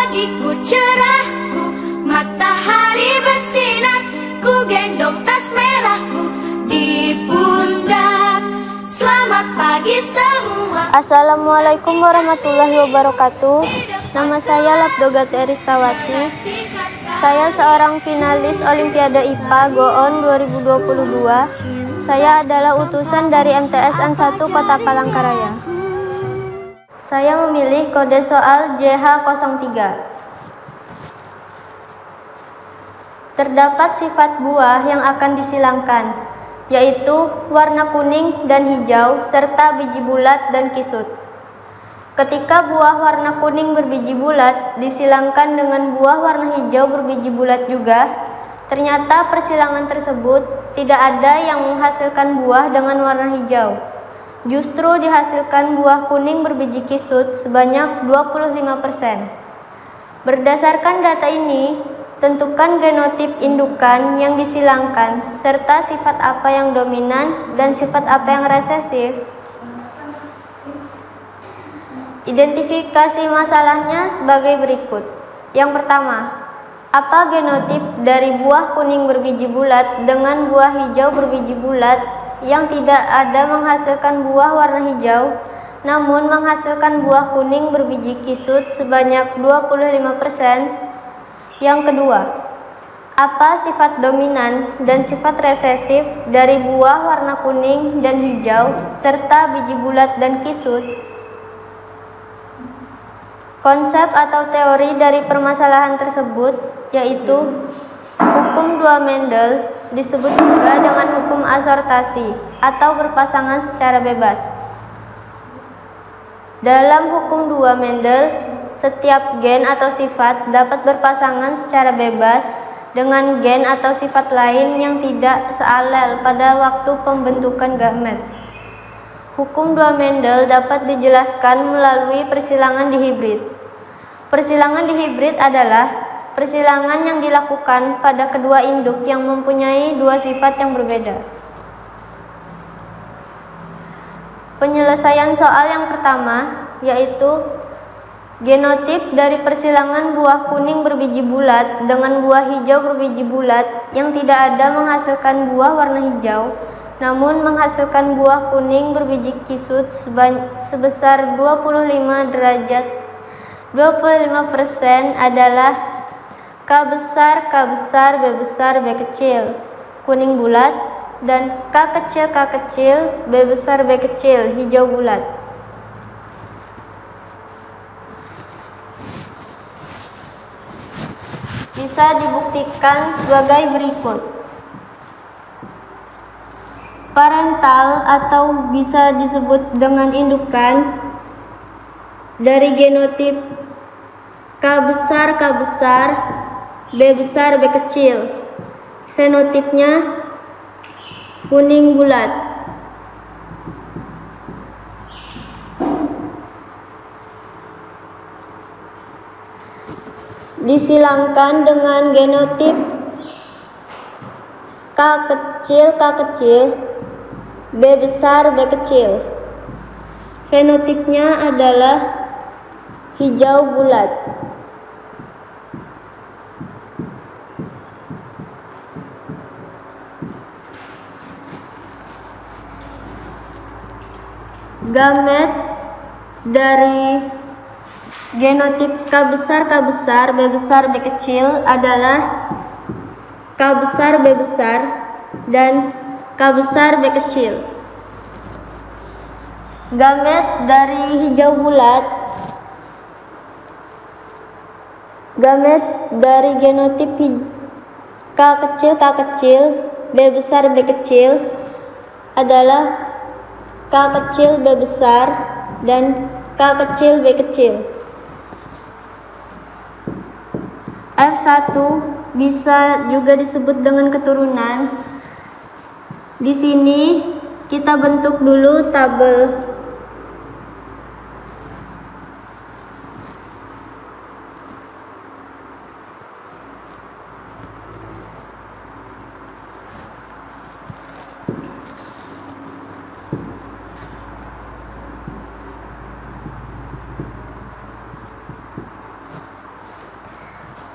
pagiku cerahku, matahari bersinar, ku gendong tas merahku di pundak. Selamat pagi semua. Assalamualaikum warahmatullahi wabarakatuh. Nama saya Lapdoga Teristawati. Saya seorang finalis Olimpiade IPA GOON 2022. Saya adalah utusan dari MTSN 1 Kota Palangkaraya. Saya memilih kode soal JH03. Terdapat sifat buah yang akan disilangkan, yaitu warna kuning dan hijau serta biji bulat dan kisut. Ketika buah warna kuning berbiji bulat disilangkan dengan buah warna hijau berbiji bulat juga, ternyata persilangan tersebut tidak ada yang menghasilkan buah dengan warna hijau. Justru dihasilkan buah kuning berbiji kisut sebanyak 25%. Berdasarkan data ini, tentukan genotip indukan yang disilangkan serta sifat apa yang dominan dan sifat apa yang resesif. Identifikasi masalahnya sebagai berikut. Yang pertama, apa genotip dari buah kuning berbiji bulat dengan buah hijau berbiji bulat yang tidak ada menghasilkan buah warna hijau, namun menghasilkan buah kuning berbiji kisut sebanyak 25%? Yang kedua, apa sifat dominan dan sifat resesif dari buah warna kuning dan hijau serta biji bulat dan kisut? Konsep atau teori dari permasalahan tersebut yaitu hukum dua Mendel, disebut juga dengan hukum asortasi atau berpasangan secara bebas. Dalam hukum dua Mendel, setiap gen atau sifat dapat berpasangan secara bebas dengan gen atau sifat lain yang tidak sealel pada waktu pembentukan gamet. Hukum dua Mendel dapat dijelaskan melalui persilangan dihibrid. Persilangan dihibrid adalah persilangan yang dilakukan pada kedua induk yang mempunyai dua sifat yang berbeda. Penyelesaian soal yang pertama yaitu genotip dari persilangan buah kuning berbiji bulat dengan buah hijau berbiji bulat yang tidak ada menghasilkan buah warna hijau, namun menghasilkan buah kuning berbiji kisut sebesar 25% adalah K besar, K besar, B besar, B kecil, kuning bulat, dan K kecil, B besar, B kecil, hijau bulat. Bisa dibuktikan sebagai berikut. Parental atau bisa disebut dengan indukan dari genotip K besar, B besar, B kecil. Fenotipnya kuning bulat. Disilangkan dengan genotip K kecil, B besar, B kecil. Fenotipnya adalah hijau bulat. Gamet dari genotip K besar, B besar, B kecil adalah K besar, B besar, dan K besar, B kecil. Gamet dari hijau bulat, gamet dari genotip K kecil, B besar, B kecil adalah K kecil, B besar, dan K kecil, B kecil. F1 bisa juga disebut dengan keturunan. Di sini kita bentuk dulu tabel.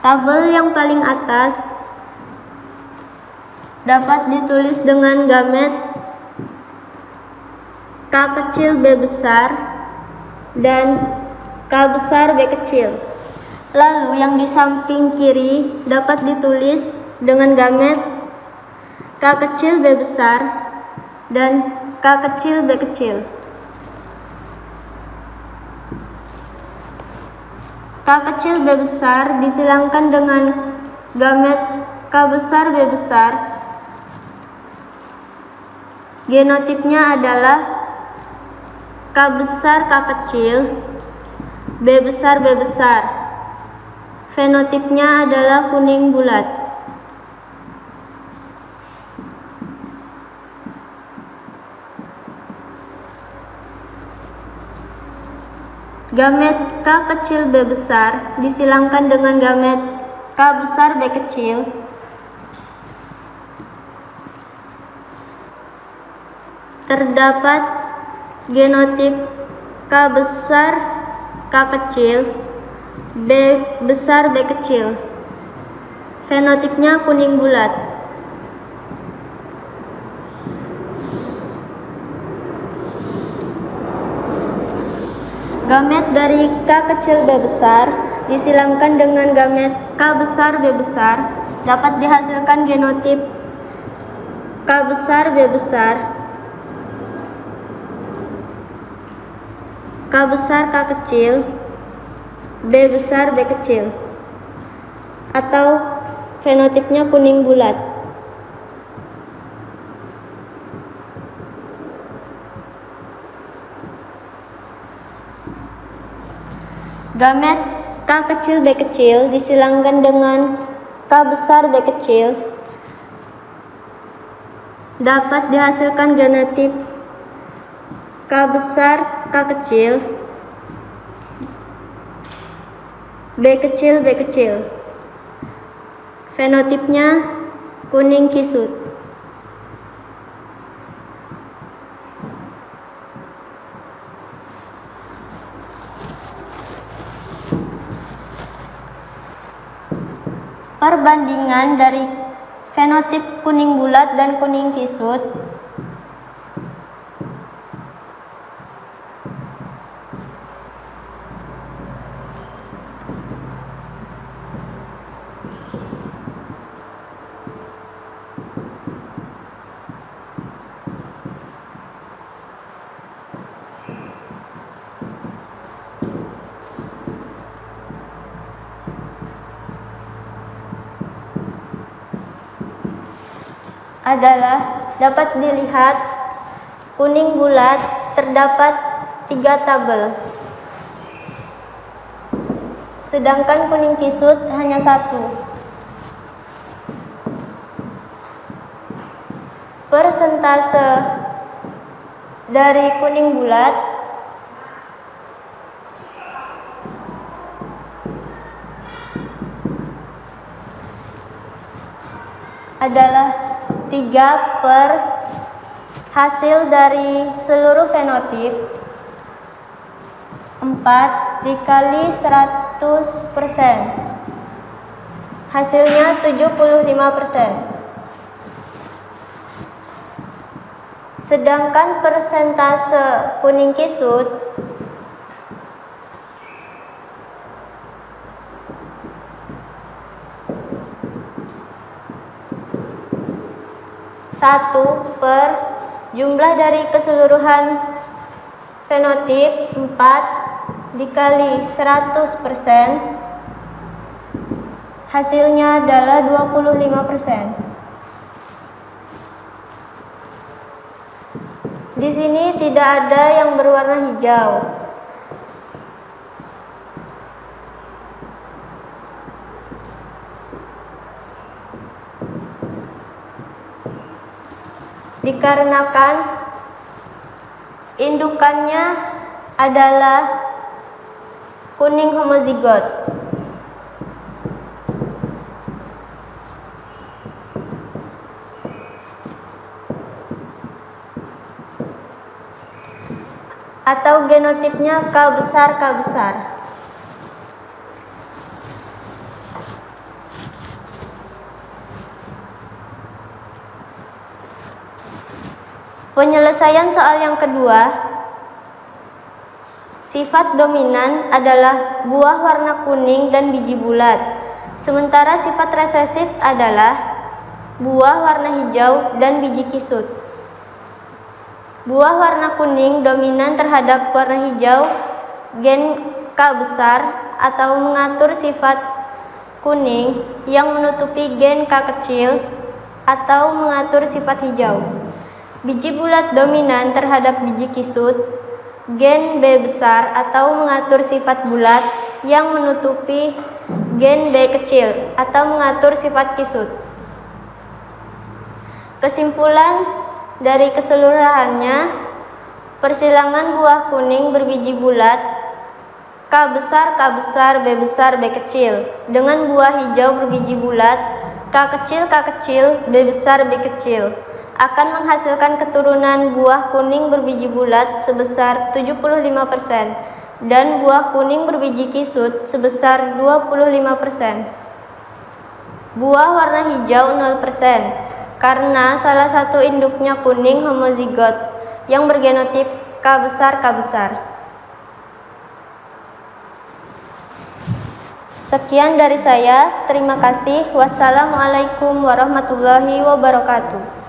Tabel yang paling atas dapat ditulis dengan gamet K kecil B besar dan K besar B kecil. Lalu yang di samping kiri dapat ditulis dengan gamet K kecil B besar dan K kecil B kecil. K kecil B besar disilangkan dengan gamet K besar B besar. Genotipnya adalah K besar K kecil, B besar B besar. Fenotipnya adalah kuning bulat. Gamet K kecil B besar disilangkan dengan gamet K besar B kecil. Terdapat genotip K besar K kecil, B besar B kecil. Fenotipnya kuning bulat. Gamet dari K kecil B besar disilangkan dengan gamet K besar B besar, dapat dihasilkan genotip K besar B besar, K besar K kecil, B besar B kecil, atau fenotipnya kuning bulat. Gamet K kecil B kecil disilangkan dengan K besar B kecil, dapat dihasilkan genotip K besar K kecil, B kecil B kecil. Fenotipnya kuning kisut. Perbandingan dari fenotip kuning bulat dan kuning kisut adalah dapat dilihat kuning bulat terdapat 3 tabel, sedangkan kuning kisut hanya 1. Persentase dari kuning bulat adalah 3 per hasil dari seluruh fenotip 4 dikali 100%, hasilnya 75%. Sedangkan persentase kuning kisut satu per jumlah dari keseluruhan fenotip 4 dikali 100%, hasilnya adalah 25%. Di sini tidak ada yang berwarna hijau. Dikarenakan indukannya adalah kuning homozigot. Atau genotipnya K besar K besar. Penyelesaian soal yang kedua. Sifat dominan adalah buah warna kuning dan biji bulat, sementara sifat resesif adalah buah warna hijau dan biji kisut. Buah warna kuning dominan terhadap warna hijau, gen K besar atau mengatur sifat kuning yang menutupi gen K kecil atau mengatur sifat hijau. Biji bulat dominan terhadap biji kisut, gen B besar atau mengatur sifat bulat yang menutupi gen B kecil atau mengatur sifat kisut. Kesimpulan dari keseluruhannya, persilangan buah kuning berbiji bulat K besar, B besar, B kecil dengan buah hijau berbiji bulat K kecil, B besar, B kecil akan menghasilkan keturunan buah kuning berbiji bulat sebesar 75% dan buah kuning berbiji kisut sebesar 25%. Buah warna hijau 0% karena salah satu induknya kuning homozigot yang bergenotip K besar. Sekian dari saya, terima kasih. Wassalamualaikum warahmatullahi wabarakatuh.